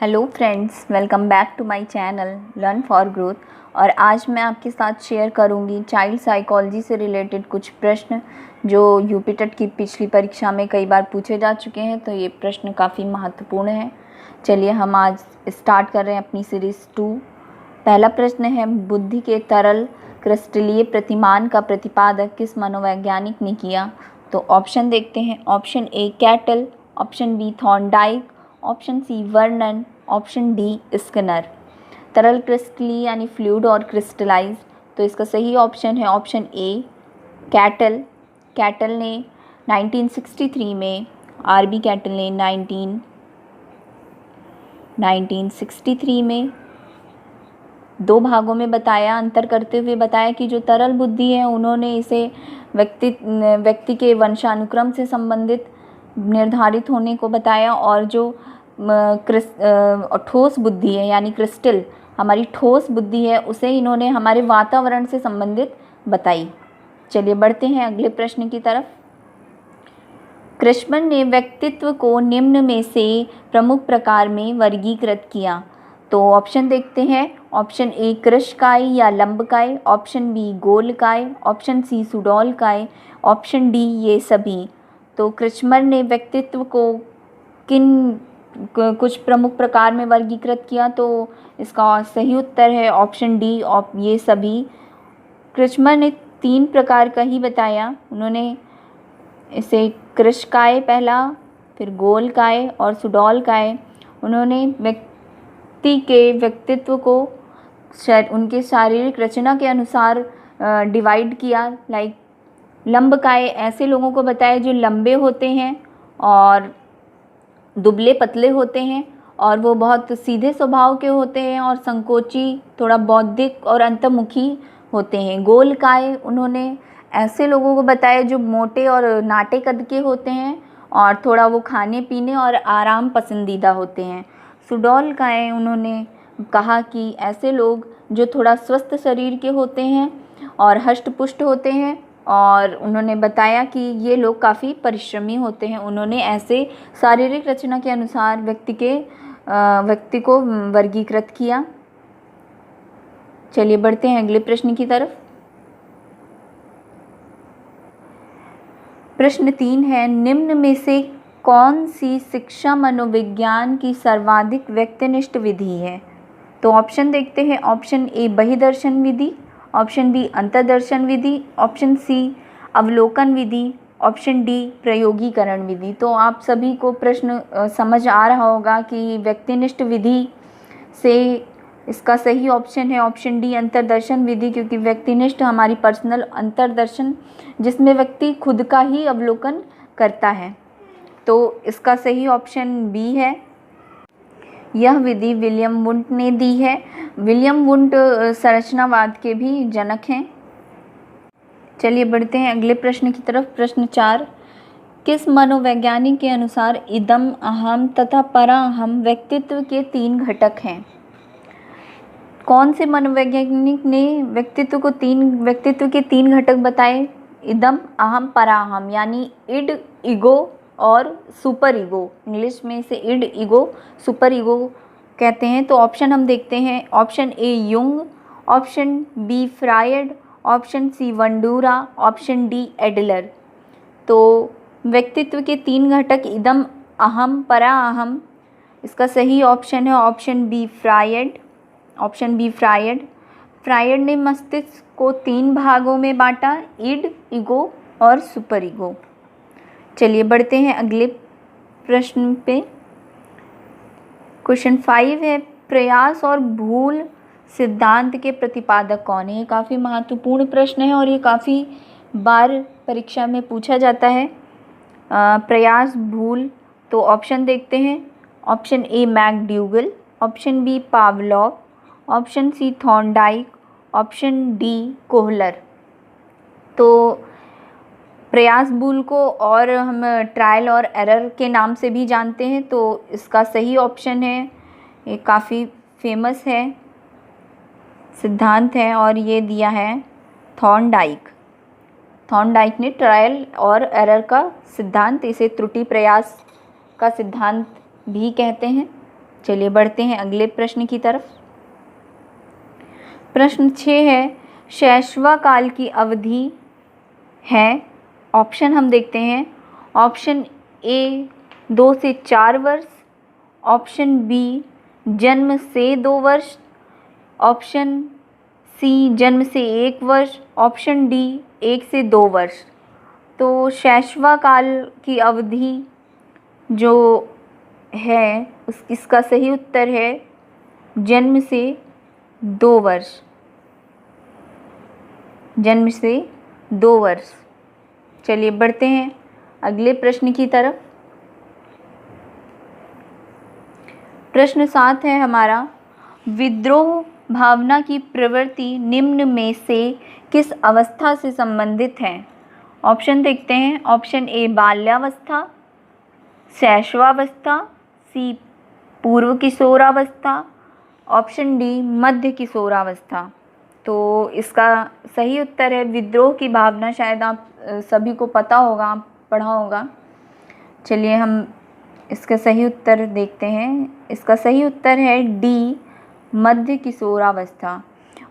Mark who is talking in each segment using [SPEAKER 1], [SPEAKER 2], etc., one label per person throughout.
[SPEAKER 1] Hello friends, welcome back to my channel learn for growth. और आज मैं आपके साथ शेयर करूंगी चाइल्ड साइकोलॉजी से रिलेटेड कुछ प्रश्न जो यूपी टेट की पिछली परीक्षा में कई बार पूछे जा चुके हैं। तो ये प्रश्न काफ़ी महत्वपूर्ण है। चलिए हम आज स्टार्ट कर रहे हैं अपनी सीरीज़ 2। पहला प्रश्न है, बुद्धि के तरल क्रिस्टलीय प्रतिमान का प्रतिपादक किस मनोवैज्ञानिक ने किया? तो ऑप्शन देखते हैं। Option A Cattell, option B Thorndike, option C Vernon, option D Skinner. तरल क्रिस्टली यानी फ्लूइड और क्रिस्टलाइज, तो इसका सही ऑप्शन है ऑप्शन ए कैटल। कैटल ने 1963 में, आरबी कैटल ने 1963 में दो भागों में बताया, अंतर करते हुए बताया कि जो तरल बुद्धि है उन्होंने इसे व्यक्ति के वंशानुक्रम से संबंधित निर्धारित होने को बताया, और जो ठोस बुद्धि है यानी क्रिस्टल हमारी ठोस बुद्धि है उसे इन्होंने हमारे वातावरण से संबंधित बताई। चलिए बढ़ते हैं अगले प्रश्न की तरफ। क्रिस्पन ने व्यक्तित्व को निम्न में से प्रमुख प्रकार में वर्गीकृत किया। तो ऑप्शन देखते हैं। ऑप्शन ए कृशकाय या लंबकाय, ऑप्शन बी गोलकाय, ऑप्शन सी सुडौलकाय, ऑप्शन डी ये सभी। तो क्रिस्पन ने व्यक्तित्व को कुछ प्रमुख प्रकार में वर्गीकृत किया, तो इसका सही उत्तर है ऑप्शन डी ये सभी। क्रिस्पन ने 3 प्रकार का ही बताया। उन्होंने इसे कृशकाय पहला, फिर गोलकाय और सुडौलकाय। उन्होंने व्यक्ति के व्यक्तित्व को उनके शारीरिक रचना के अनुसार डिवाइड किया। लाइक लंबकाय ऐसे लोगों को बताया जो लंबे होते हैं और दुबले पतले होते हैं, और वो बहुत सीधे स्वभाव के होते हैं और संकोची, थोड़ा बौद्धिक और अंतर्मुखी होते हैं। गोलकाय उन्होंने ऐसे लोगों को बताया जो मोटे और नाटे कद के होते हैं और थोड़ा वो खाने पीने और आराम पसंदीदा होते हैं। सुडौलकाय उन्होंने कहा कि ऐसे लोग जो थोड़ा स्वस्थ शरीर के होते हैं और हष्ट-पुष्ट होते हैं, और उन्होंने बताया कि ये लोग काफ़ी परिश्रमी होते हैं। उन्होंने ऐसे शारीरिक रचना के अनुसार व्यक्ति को वर्गीकृत किया। चलिए बढ़ते हैं अगले प्रश्न की तरफ। प्रश्न 3 है, निम्न में से कौन सी शिक्षा मनोविज्ञान की सर्वाधिक व्यक्तिनिष्ठ विधि है? तो ऑप्शन देखते हैं। ऑप्शन ए बहिदर्शन विधि, ऑप्शन बी अंतर्दर्शन विधि, ऑप्शन सी अवलोकन विधि, ऑप्शन डी प्रयोगीकरण विधि। तो आप सभी को प्रश्न समझ आ रहा होगा कि व्यक्तिनिष्ठ विधि से इसका सही ऑप्शन है ऑप्शन डी अंतर्दर्शन विधि, क्योंकि व्यक्तिनिष्ठ हमारी पर्सनल अंतर्दर्शन जिसमें व्यक्ति खुद का ही अवलोकन करता है। तो इसका सही ऑप्शन बी है। यह विधि विलियम वुंट ने दी है। विलियम वुंट संरचनावाद के भी जनक हैं। चलिए बढ़ते हैं अगले प्रश्न की तरफ। प्रश्न 4, किस मनोवैज्ञानिक के अनुसार इदम, अहम तथा पराअहम व्यक्तित्व के 3 घटक हैं? कौन से मनोवैज्ञानिक ने व्यक्तित्व के 3 घटक बताए? इदम, अहम, पराअहम, यानी इड, ईगो और सुपर ईगो। इंग्लिश में इसे इड, ईगो, सुपर ईगो कहते हैं। तो ऑप्शन हम देखते हैं। Option A Jung, option B Freud, option C Bandura, option D Adler. तो व्यक्तित्व के 3 घटक इदम, अहम, पराअहम, इसका सही ऑप्शन है option B Freud. Option B Freud. Freud ने मस्तिष्क को 3 भागों में बांटा, इड, ईगो और सुपर ईगो। चलिए बढ़ते हैं अगले प्रश्न पे। क्वेश्चन 5 है, प्रयास और भूल सिद्धांत के प्रतिपादक कौन है? ये काफ़ी महत्वपूर्ण प्रश्न है और ये काफ़ी बार परीक्षा में पूछा जाता है। प्रयास, भूल, तो ऑप्शन देखते हैं। Option A McDougall, option B Pavlov, option C Thorndike, option D Kohler. तो प्रयास भूल को और हम ट्रायल और एरर के नाम से भी जानते हैं। तो इसका सही ऑप्शन है, ये काफ़ी फेमस है, सिद्धांत है, और ये दिया है थॉर्नडाइक। थॉर्नडाइक ने ट्रायल और एरर का सिद्धांत, इसे त्रुटि प्रयास का सिद्धांत भी कहते हैं। चलिए बढ़ते हैं अगले प्रश्न की तरफ। प्रश्न 6 है, शैशवाकाल की अवधि है। ऑप्शन हम देखते हैं। ऑप्शन ए 2 से 4 वर्ष, ऑप्शन बी जन्म से 2 वर्ष, ऑप्शन सी जन्म से 1 वर्ष, ऑप्शन डी 1 से 2 वर्ष। तो शैशवाकाल की अवधि जो है इसका सही उत्तर है जन्म से 2 वर्ष। जन्म से 2 वर्ष। चलिए बढ़ते हैं अगले प्रश्न की तरफ। प्रश्न 7 है हमारा, विद्रोह भावना की प्रवृत्ति निम्न में से किस अवस्था से संबंधित है? ऑप्शन देखते हैं। ऑप्शन ए बाल्यावस्था, शैशवावस्था, सी पूर्व किशोरावस्था, ऑप्शन डी मध्य किशोरावस्था। तो इसका सही उत्तर है विद्रोह की भावना। शायद आप सभी को पता होगा, आप पढ़ा होगा। चलिए हम इसका सही उत्तर देखते हैं। इसका सही उत्तर है डी मध्य किशोरावस्था।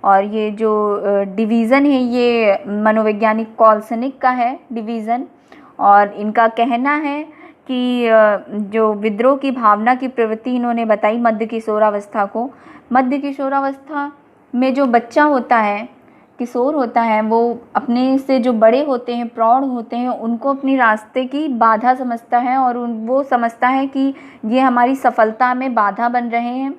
[SPEAKER 1] और ये जो डिवीज़न है ये मनोवैज्ञानिक कॉल्सनिक का है डिवीज़न, और इनका कहना है कि जो विद्रोह की भावना की प्रवृत्ति इन्होंने बताई मध्य किशोरावस्था को, मध्य किशोरावस्था में जो बच्चा होता है, किशोर होता है, वो अपने से जो बड़े होते हैं, प्रौढ़ होते हैं, उनको अपनी रास्ते की बाधा समझता है और वो समझता है कि ये हमारी सफलता में बाधा बन रहे हैं।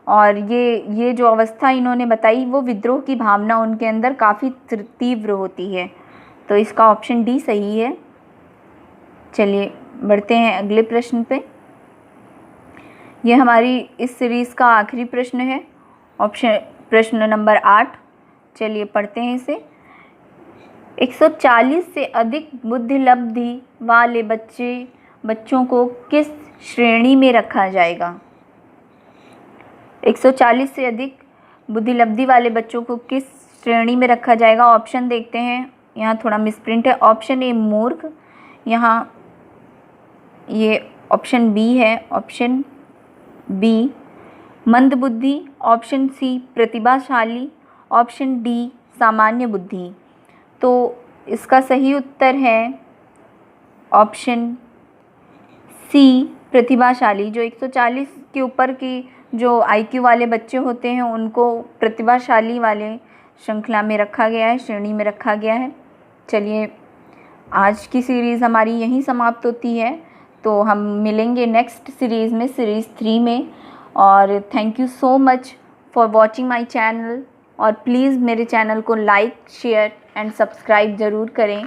[SPEAKER 1] और ये जो अवस्था इन्होंने बताई वो विद्रोह की भावना उनके अंदर काफ़ी तीव्र होती है। तो इसका ऑप्शन डी सही है। चलिए बढ़ते हैं अगले प्रश्न पे। ये हमारी इस सीरीज़ का आखिरी प्रश्न है, प्रश्न नंबर 8। चलिए पढ़ते हैं इसे। 140 से अधिक बुद्धिलब्धि वाले बच्चों को किस श्रेणी में रखा जाएगा? 140 से अधिक बुद्धिलब्धि वाले बच्चों को किस श्रेणी में रखा जाएगा? ऑप्शन देखते हैं। यहाँ थोड़ा मिसप्रिंट है। ऑप्शन ए मूर्ख, यहाँ ये ऑप्शन बी है, ऑप्शन बी मंदबुद्धि, ऑप्शन सी प्रतिभाशाली, ऑप्शन डी सामान्य बुद्धि। तो इसका सही उत्तर है ऑप्शन सी प्रतिभाशाली। जो 140 के ऊपर की जो IQ वाले बच्चे होते हैं उनको प्रतिभाशाली वाले श्रृंखला में रखा गया है, श्रेणी में रखा गया है। चलिए आज की सीरीज़ हमारी यहीं समाप्त होती है, तो हम मिलेंगे नेक्स्ट सीरीज़ में, सीरीज़ 3 में। और thank you so much for watching my channel. और प्लीज़ मेरे चैनल को लाइक, शेयर एंड सब्सक्राइब ज़रूर करें।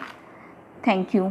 [SPEAKER 1] Thank you.